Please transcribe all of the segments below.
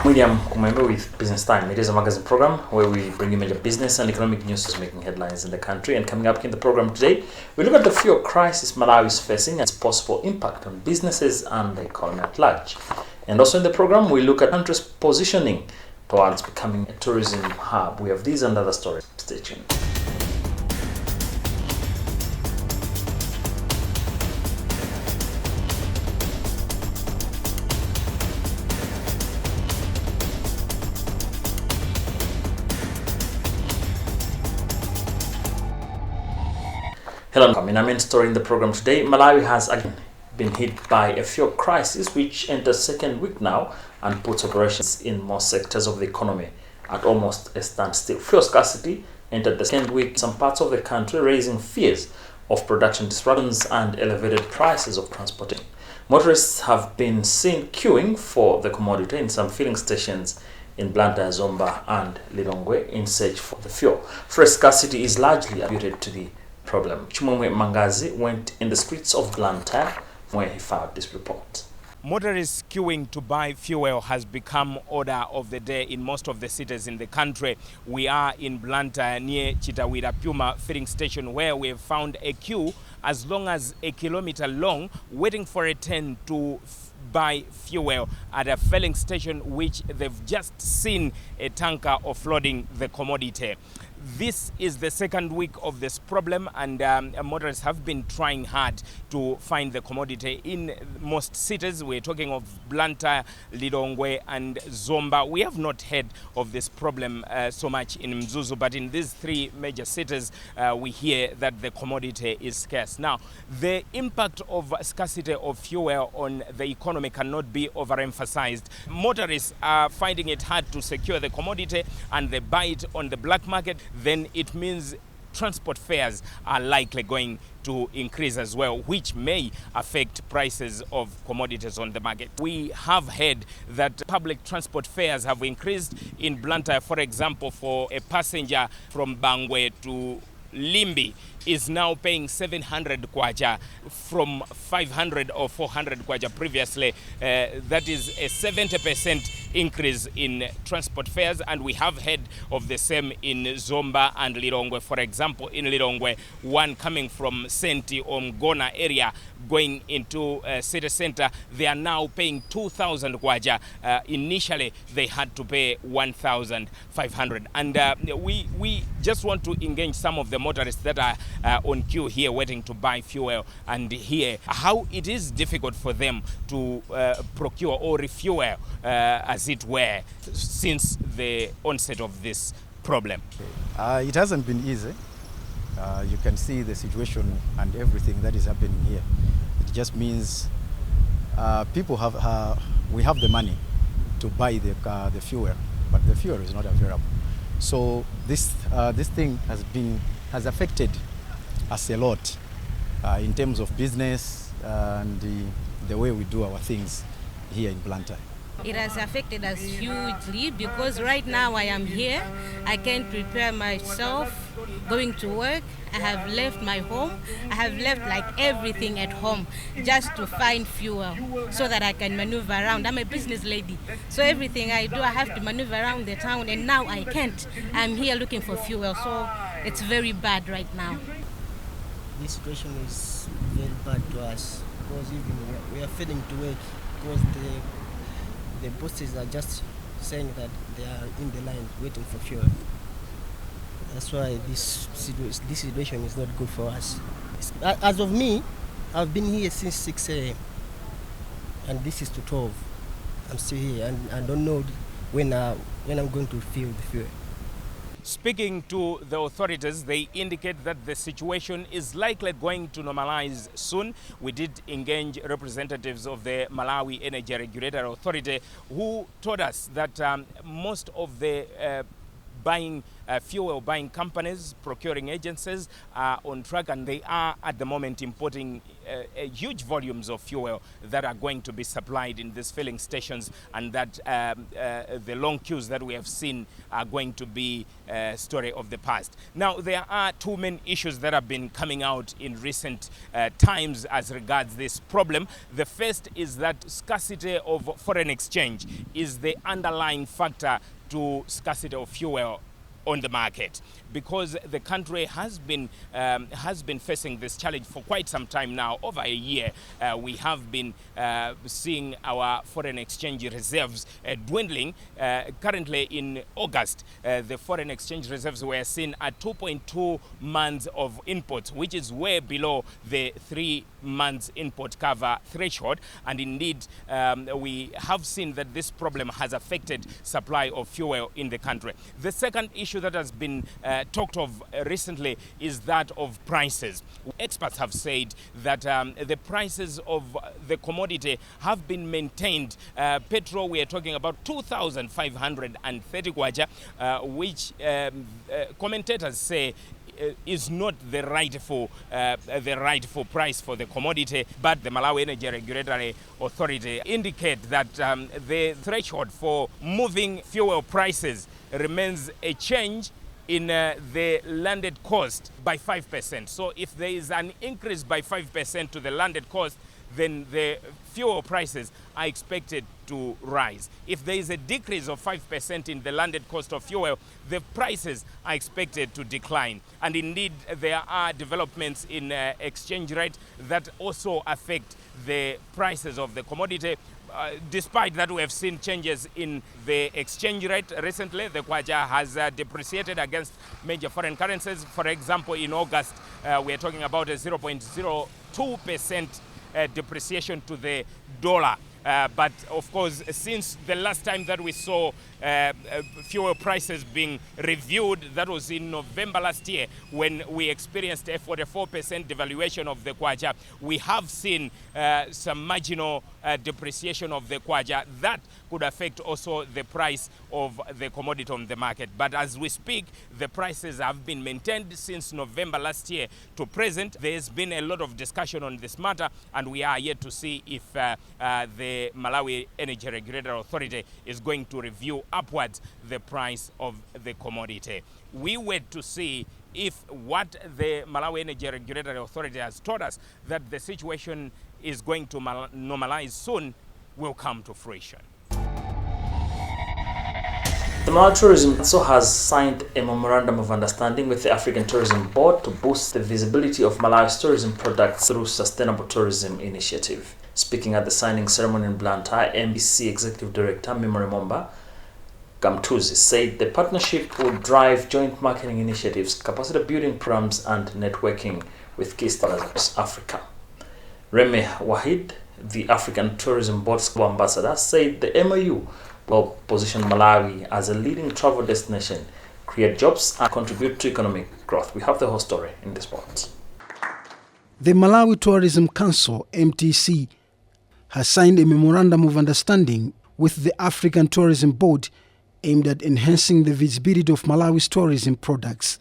William Kumwembe with Business Time. It is a magazine program where we bring you major business and economic news making headlines in the country. And coming up in the program today, we look at the fuel crisis Malawi is facing and its possible impact on businesses and the economy at large. And also in the program, we look at the country's positioning towards becoming a tourism hub. We have these and other stories. Stay tuned. Hello, in our main story in the program today, Malawi has again been hit by a fuel crisis which enters second week now and puts operations in most sectors of the economy at almost a standstill. Fuel scarcity entered the second week in some parts of the country, raising fears of production disruptions and elevated prices of transportation. Motorists have been seen queuing for the commodity in some filling stations in Blantyre, Zomba and Lilongwe in search for the fuel. Fuel scarcity is largely attributed to the problem. Kumwembe went in the streets of Blantyre where he found this report. Motorists queuing to buy fuel has become order of the day in most of the cities in the country. We are in Blantyre near Chitawira Puma filling station where we have found a queue as long as a kilometer long waiting for a turn to buy fuel at a filling station which they've just seen a tanker offloading the commodity. This is the second week of this problem, and motorists have been trying hard to find the commodity in most cities. We're talking of Blantyre, Lilongwe and Zomba. We have not heard of this problem so much in Mzuzu, but in these three major cities, we hear that the commodity is scarce. Now, the impact of scarcity of fuel on the economy cannot be overemphasized. Motorists are finding it hard to secure the commodity and they buy it on the black market. Then it means transport fares are likely going to increase as well, which may affect prices of commodities on the market. We have heard that public transport fares have increased in Blantyre. For example, for a passenger from Bangwe to Limbi is now paying 700 kwacha from 500 or 400 kwacha previously. That is a 70% increase in transport fares, and we have heard of the same in Zomba and Lilongwe. For example, in Lilongwe, one coming from Senti or Mgona area going into city center, they are now paying 2,000 kwacha. Initially, they had to pay 1,500. And we just want to engage some of the motorists that are on queue here waiting to buy fuel and hear how it is difficult for them to procure or refuel, as it were, since the onset of this problem. It hasn't been easy. You can see the situation and everything that is happening here. It just means people we have the money to buy the fuel, but the fuel is not available. So this thing has affected us a lot in terms of business and the way we do our things here in Blantyre. It has affected us hugely because right now I am here. I can't prepare myself going to work. I have left my home. I have left like everything at home just to find fuel so that I can maneuver around. I'm a business lady, so everything I do I have to maneuver around the town, and now I can't. I'm here looking for fuel, so it's very bad right now. This situation is very bad to us because even we are failing to work because the bosses are just saying that they are in the line waiting for fuel. That's why this situation is not good for us. As of me, I've been here since 6 a.m. and this is to 12. I'm still here and I don't know when I'm going to fill the fuel. Speaking to the authorities, they indicate that the situation is likely going to normalize soon. We did engage representatives of the Malawi Energy Regulatory Authority who told us that most of the buying fuel buying companies, procuring agencies are on track, and they are at the moment importing huge volumes of fuel that are going to be supplied in these filling stations, and that the long queues that we have seen are going to be a story of the past. Now, there are two main issues that have been coming out in recent times as regards this problem. The first is that scarcity of foreign exchange is the underlying factor to scarcity of fuel on the market, because the country has been facing this challenge for quite some time now. Over a year, we have been seeing our foreign exchange reserves dwindling. Currently, in August, the foreign exchange reserves were seen at 2.2 months of imports, which is way below the 3 months import cover threshold. And indeed, we have seen that this problem has affected supply of fuel in the country. The second issue that has been talked of recently is that of prices. Experts have said that the prices of the commodity have been maintained. Petrol, we are talking about 2,530 kwacha, which commentators say is not the rightful price for the commodity, but the Malawi Energy Regulatory Authority indicate that the threshold for moving fuel prices remains a change in the landed cost by 5%. So if there is an increase by 5% to the landed cost, then the fuel prices are expected to rise. If there is a decrease of 5% in the landed cost of fuel, the prices are expected to decline. And indeed, there are developments in exchange rate that also affect the prices of the commodity. Despite that, we have seen changes in the exchange rate recently. The kwacha has depreciated against major foreign currencies. For example, in August, we are talking about a 0.02% depreciation to the dollar. But of course, since the last time that we saw fuel prices being reviewed, that was in November last year, when we experienced a 44% devaluation of the kwacha, we have seen some marginal depreciation of the kwacha. That could affect also the price of the commodity on the market. But as we speak, the prices have been maintained since November last year to present. There's been a lot of discussion on this matter, and we are yet to see if the Malawi Energy Regulatory Authority is going to review upwards the price of the commodity. We wait to see if what the Malawi Energy Regulatory Authority has told us, that the situation is going to normalize soon, will come to fruition. The Malawi Tourism Council has signed a memorandum of understanding with the African Tourism Board to boost the visibility of Malawi's tourism products through Sustainable Tourism Initiative. Speaking at the signing ceremony in Blantyre, MBC Executive Director Kumwembe said the partnership will drive joint marketing initiatives, capacity building programs, and networking with key stakeholders across Africa. Remy Wahid, the African Tourism Board's ambassador, said the MOU will position Malawi as a leading travel destination, create jobs, and contribute to economic growth. We have the whole story in this report. The Malawi Tourism Council, MTC, has signed a memorandum of understanding with the African Tourism Board aimed at enhancing the visibility of Malawi's tourism products.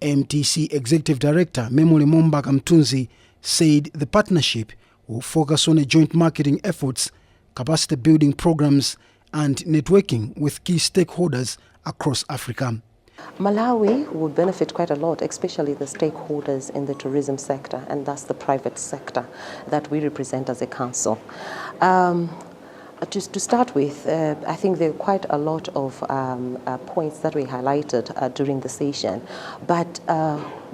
MTC Executive Director Kumwembe said the partnership will focus on a joint marketing efforts, capacity building programs, and networking with key stakeholders across Africa. Malawi would benefit quite a lot, especially the stakeholders in the tourism sector, and thus the private sector that we represent as a council. To start with, I think there are quite a lot of points that we highlighted during the session, but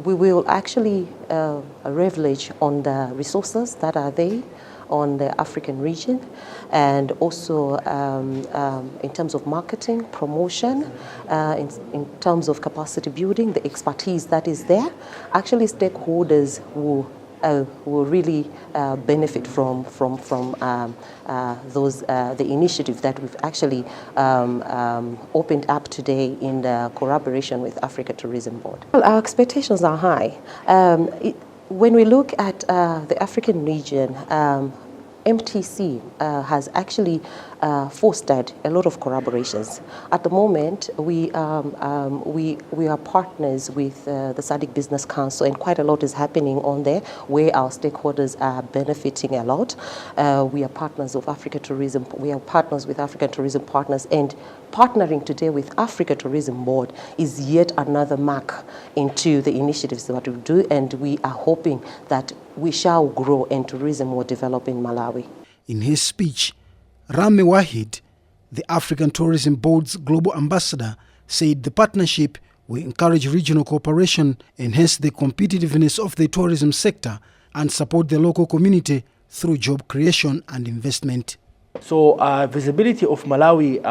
we will actually leverage on the resources that are there on the African region, and also in terms of marketing, promotion, in terms of capacity building, the expertise that is there. Actually, stakeholders will really benefit from those the initiative that we've actually opened up today in the collaboration with Africa Tourism Board. Well, our expectations are high. When we look at the African region, MTC has actually fostered a lot of collaborations. At the moment, we are partners with the SADC Business Council, and quite a lot is happening on there where our stakeholders are benefiting a lot. We are partners of Africa Tourism. We are partners with African Tourism Partners, and partnering today with Africa Tourism Board is yet another mark into the initiatives that we do, and we are hoping that we shall grow and tourism will develop in Malawi. In his speech, Rame Wahid, the African Tourism Board's global ambassador, said the partnership will encourage regional cooperation, enhance the competitiveness of the tourism sector, and support the local community through job creation and investment. So visibility of Malawi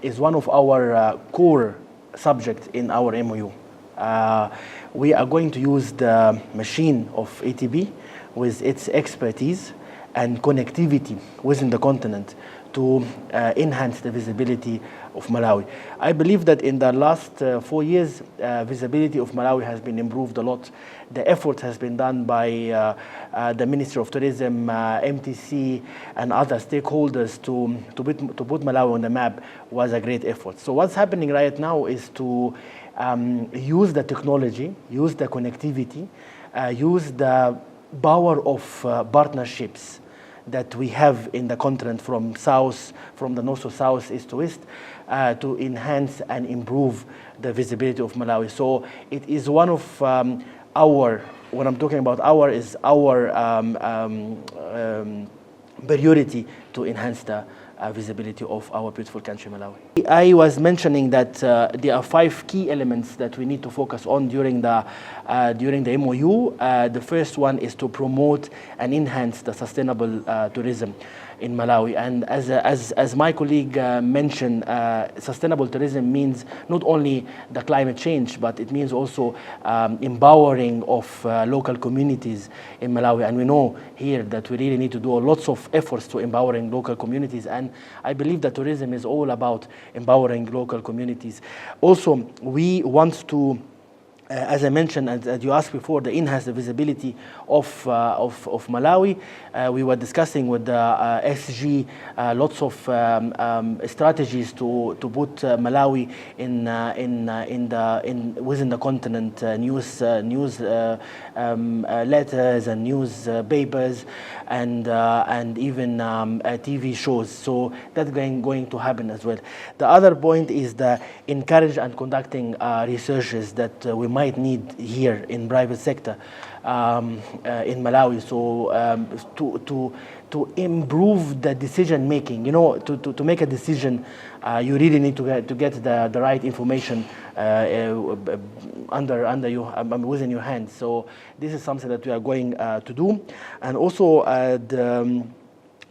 is one of our core subjects in our MOU. We are going to use the machine of ATB with its expertise and connectivity within the continent to enhance the visibility of Malawi. I believe that in the last 4 years, visibility of Malawi has been improved a lot. The effort has been done by the Ministry of Tourism, MTC, and other stakeholders to put Malawi on the map was a great effort. So what's happening right now is to use the technology, use the connectivity, use the power of partnerships that we have in the continent from the north to south, east to west, to enhance and improve the visibility of Malawi. So it is one of our, when I'm talking about our, is our priority to enhance the visibility of our beautiful country, Malawi. I was mentioning that there are 5 key elements that we need to focus on during the MOU. The first one is to promote and enhance the sustainable tourism in Malawi. And as my colleague mentioned, sustainable tourism means not only the climate change, but it means also empowering of local communities in Malawi. And we know here that we really need to do lots of efforts to empowering local communities. And I believe that tourism is all about empowering local communities. Also, we want to, as I mentioned, and you asked before, the enhanced visibility of Malawi. We were discussing with the SG lots of strategies to put Malawi within the continent, news letters and newspapers and even TV shows. So that's going to happen as well. The other point is the encourage and conducting researches that we might need here in private sector in Malawi. So to improve the decision making, you know, to make a decision, you really need to get the right information under you, within your hands. So this is something that we are going to do, and also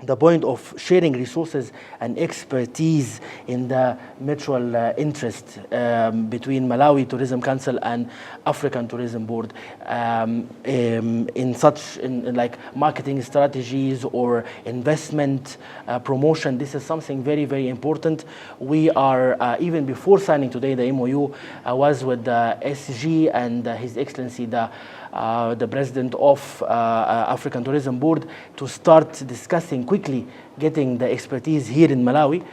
the point of sharing resources and expertise in the mutual interest between Malawi Tourism Council and African Tourism Board in like marketing strategies or investment promotion. This is something very, very important. We are, even before signing today the MOU, I was with the SG and His Excellency, the president of African Tourism Board, to start discussing quickly, getting the expertise here in Malawi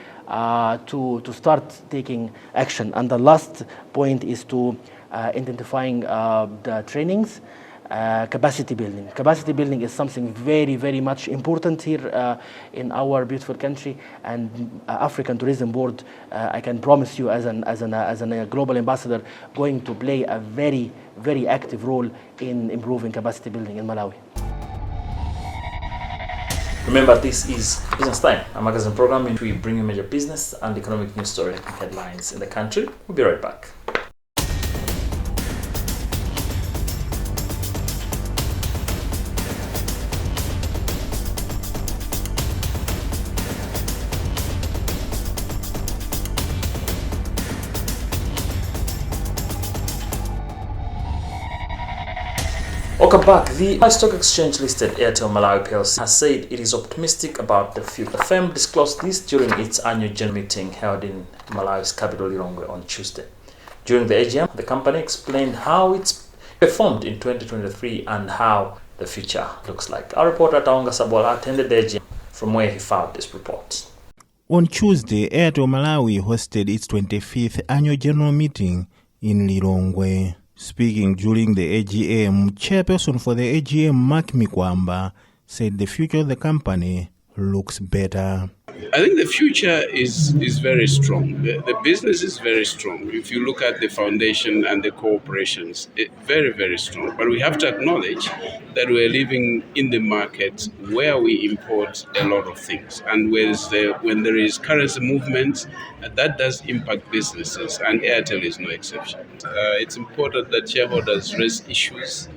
to start taking action. And the last point is to identifying the trainings, capacity building. Capacity building is something very, very much important here in our beautiful country, and African Tourism Board, I can promise you, as a global ambassador, going to play a very, very active role in improving capacity building in Malawi. Remember, this is Business Time, a magazine program in which we bring you major business and economic news story and headlines in the country. We'll be right back. Welcome back. The stock exchange listed Airtel Malawi PLC has said it is optimistic about the future. The firm disclosed this during its annual general meeting held in Malawi's capital Lilongwe on Tuesday. During the AGM, the company explained how it's performed in 2023 and how the future looks like. Our reporter Taonga Sabola attended the AGM from where he filed this report. On Tuesday, Airtel Malawi hosted its 25th annual general meeting in Lilongwe. Speaking during the AGM, chairperson for the AGM, Mark Mikwamba, said the future of the company looks better. I think the future is very strong. The business is very strong. If you look at the foundation and the corporations, very, very strong. But we have to acknowledge that we're living in the market where we import a lot of things. And when there is currency movement, that does impact businesses, and Airtel is no exception. It's important that shareholders raise issues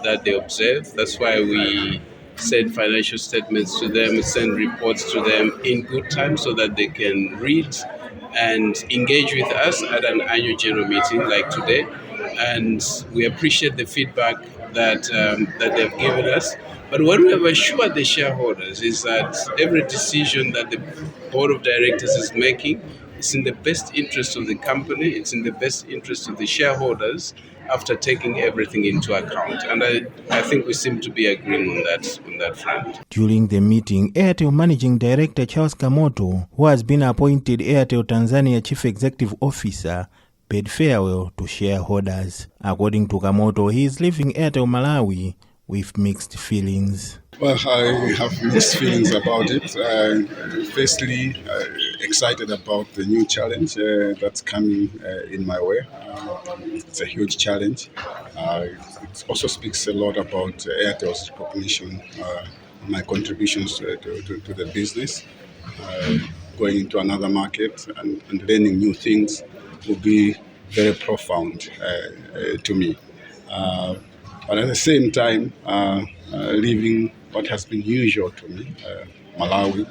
that they observe. That's why we send financial statements to them, send reports to them in good time so that they can read and engage with us at an annual general meeting like today. And we appreciate the feedback that they've given us. But what we have assured the shareholders is that every decision that the board of directors is making is in the best interest of the company, it's in the best interest of the shareholders, after taking everything into account. And I think we seem to be agreeing on that front. During the meeting, Airtel Managing Director Charles Kamoto, who has been appointed Airtel Tanzania Chief Executive Officer, paid farewell to shareholders. According to Kamoto, he is leaving Airtel Malawi with mixed feelings. Well, I have mixed feelings about it. Firstly, excited about the new challenge that's coming in my way. It's a huge challenge. It also speaks a lot about Airtel's recognition, my contributions to the business. Going into another market and learning new things will be very profound to me. But at the same time, leaving what has been usual to me, Malawi,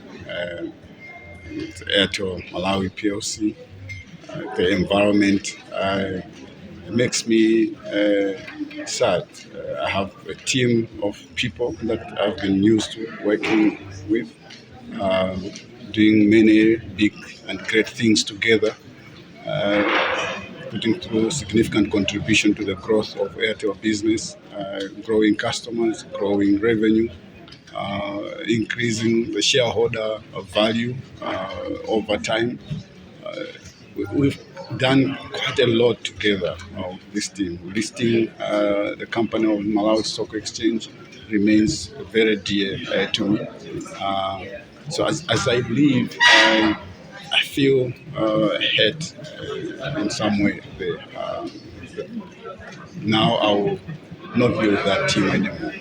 Airtel Malawi PLC, the environment makes me sad. I have a team of people that I've been used to working with, doing many big and great things together, putting through significant contribution to the growth of Airtel business, growing customers, growing revenue, increasing the shareholder value over time. We've done quite a lot together, this team. Listing the company on Malawi Stock Exchange remains very dear to me. So as I leave, I feel hurt in some way there. Now I will not be with that team anymore.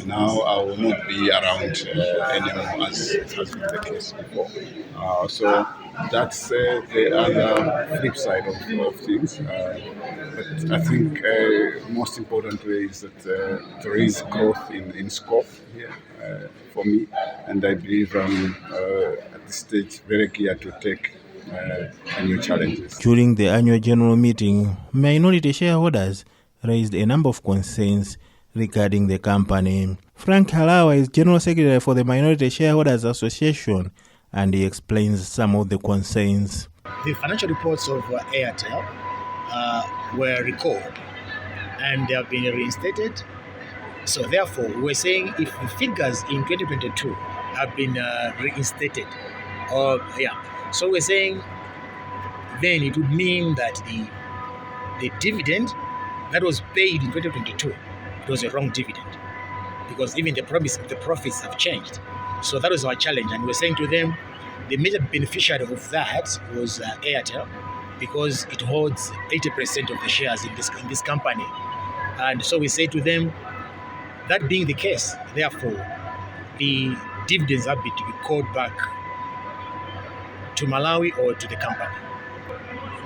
Now I will not be around anymore as has been the case before. So that's the other flip side of things. But I think most importantly is that there is growth in scope here for me, and I believe I'm at this stage very geared to take new challenges. During the annual general meeting, minority shareholders raised a number of concerns regarding the company. Frank Halawa is General Secretary for the Minority Shareholders Association, and he explains some of the concerns. The financial reports of Airtel were recalled and they have been reinstated. So therefore, we're saying if the figures in 2022 have been reinstated, so we're saying then it would mean that the dividend that was paid in 2022, it was a wrong dividend, because even the profits have changed. So that was our challenge, and we're saying to them, the major beneficiary of that was Airtel, because it holds 80% of the shares in this company. And so we say to them, that being the case, therefore, the dividends have to be called back to Malawi or to the company.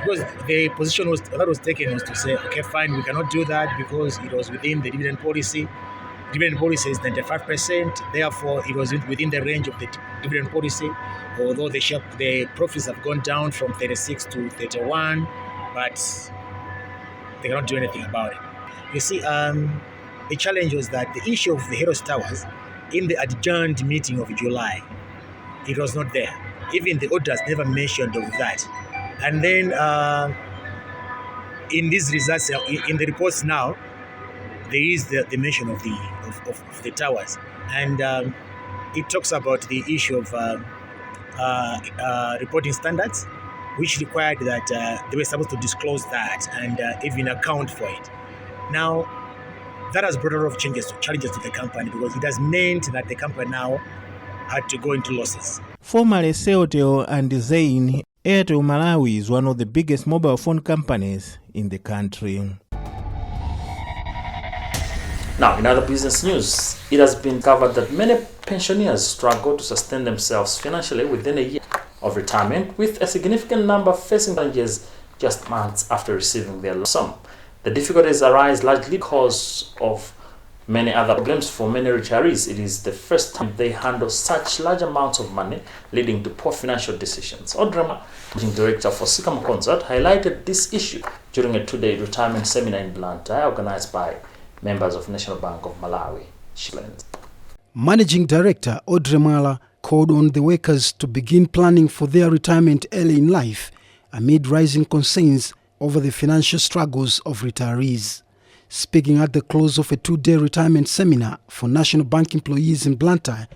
Because the position that was taken was to say, okay, fine, we cannot do that because it was within the dividend policy. Dividend policy is 95%, therefore it was within the range of the dividend policy, although the profits have gone down from 36 to 31, but they cannot do anything about it. You see, the challenge was that the issue of the Heroes Towers, in the adjourned meeting of July, it was not there. Even the auditors never mentioned of that. And then in these results, in the reports now, there is the mention of the towers. And it talks about the issue of reporting standards, which required that they were supposed to disclose that and even account for it. Now, that has brought a lot of challenges to the company, because it has meant that the company now had to go into losses. Formerly Celtel and Zain, Airtel Malawi is one of the biggest mobile phone companies in the country. Now, in other business news, it has been covered that many pensioners struggle to sustain themselves financially within a year of retirement, with a significant number facing challenges just months after receiving their lump sum. The difficulties arise largely because of many other problems. For many retirees, it is the first time they handle such large amounts of money, leading to poor financial decisions. Odrama, managing director for Sikama Concert, highlighted this issue during a 2-day retirement seminar in Blantyre organized by members of National Bank of Malawi. She learns. Managing Director Audrey Mala called on the workers to begin planning for their retirement early in life amid rising concerns over the financial struggles of retirees. Speaking at the close of a 2-day retirement seminar for National Bank employees in Blantyre,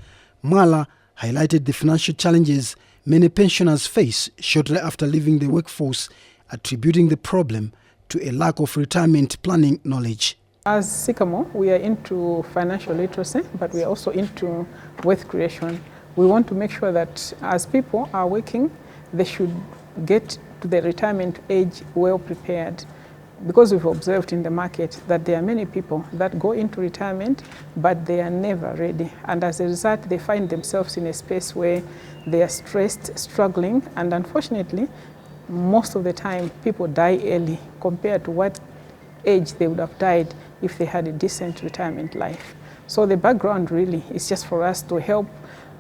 Mala highlighted the financial challenges many pensioners face shortly after leaving the workforce, attributing the problem to a lack of retirement planning knowledge. As Sycamore, we are into financial literacy, but we are also into wealth creation. We want to make sure that as people are working, they should get to the retirement age well prepared. Because we've observed in the market that there are many people that go into retirement, but they are never ready. And as a result, they find themselves in a space where they are stressed, struggling, and unfortunately, most of the time, people die early compared to what age they would have died if they had a decent retirement life. So the background really is just for us to help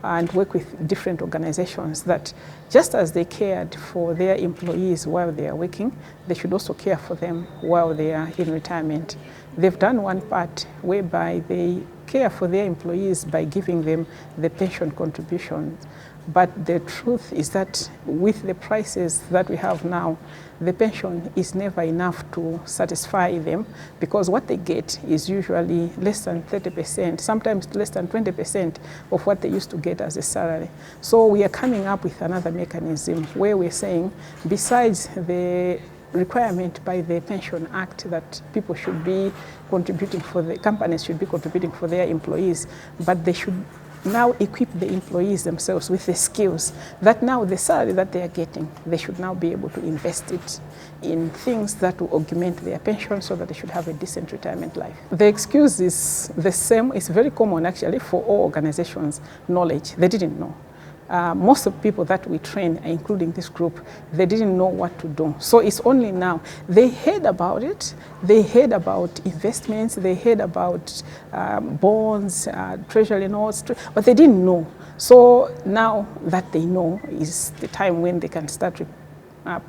and work with different organizations that just as they cared for their employees while they are working, they should also care for them while they are in retirement. They've done one part whereby they care for their employees by giving them the pension contributions. But the truth is that with the prices that we have now, the pension is never enough to satisfy them, because what they get is usually less than 30%, sometimes less than 20% of what they used to get as a salary. So we are coming up with another mechanism where we're saying, besides the requirement by the Pension Act that people should be contributing for the companies should be contributing for their employees, but they should now equip the employees themselves with the skills that now the salary that they are getting, they should now be able to invest it in things that will augment their pension so that they should have a decent retirement life. The excuse is the same, it's very common actually for all organizations, knowledge. They didn't know. Most of the people that we train, including this group, they didn't know what to do. So it's only now. They heard about it. They heard about investments. They heard about bonds, treasury notes, but they didn't know. So now that they know is the time when they can start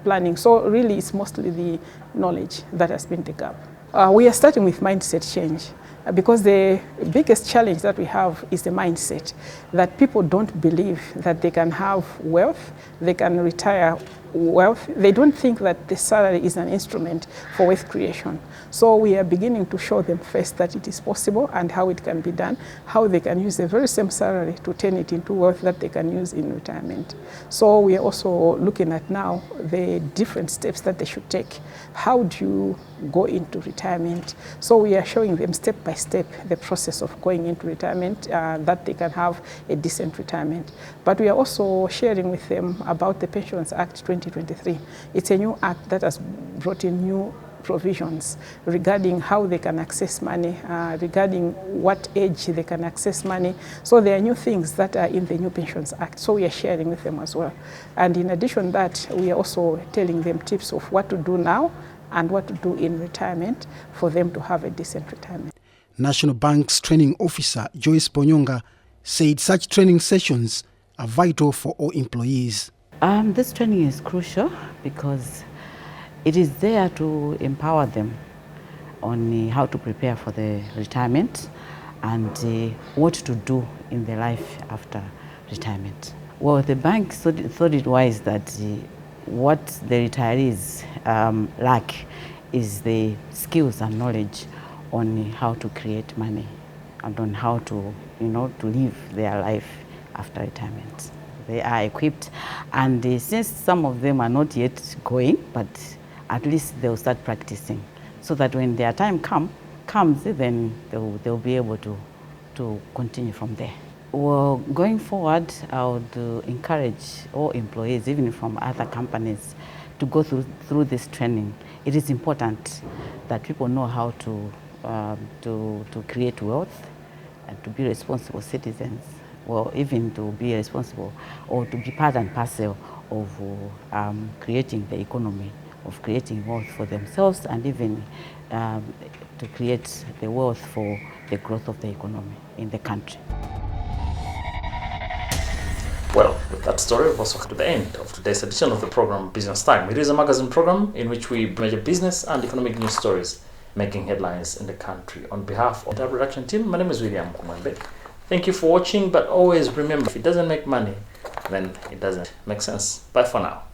planning. So really it's mostly the knowledge that has been the gap. We are starting with mindset change. Because the biggest challenge that we have is the mindset that people don't believe that they can have wealth, they can retire wealth. They don't think that the salary is an instrument for wealth creation. So we are beginning to show them first that it is possible and how it can be done, how they can use the very same salary to turn it into wealth that they can use in retirement. So we are also looking at now the different steps that they should take. How do you go into retirement? So we are showing them step by step the process of going into retirement, that they can have a decent retirement. But we are also sharing with them about the Pensions Act 2023. It's a new act that has brought in new provisions regarding how they can access money, regarding what age they can access money. So there are new things that are in the new Pensions Act. So we are sharing with them as well. And in addition to that, we are also telling them tips of what to do now and what to do in retirement for them to have a decent retirement. National Bank's training officer, Joyce Ponyonga, said such training sessions are vital for all employees. This training is crucial because it is there to empower them on how to prepare for the retirement and what to do in their life after retirement. Well, the bank thought it wise that what the retirees lack is the skills and knowledge on how to create money and on how to, to live their life after retirement. They are equipped, and since some of them are not yet going, but at least they'll start practicing, so that when their time comes, then they'll be able to continue from there. Well, going forward, I would encourage all employees, even from other companies, to go through this training. It is important that people know how to create wealth and to be responsible citizens, well, even to be responsible or to be part and parcel of creating the economy, of creating wealth for themselves, and even to create the wealth for the growth of the economy in the country. Well, with that story, we've also come to the end of today's edition of the program Business Time. It is a magazine program in which we measure business and economic news stories making headlines in the country. On behalf of the production team, my name is William Kumwembe. Thank you for watching, but always remember, if it doesn't make money, then it doesn't make sense. Bye for now.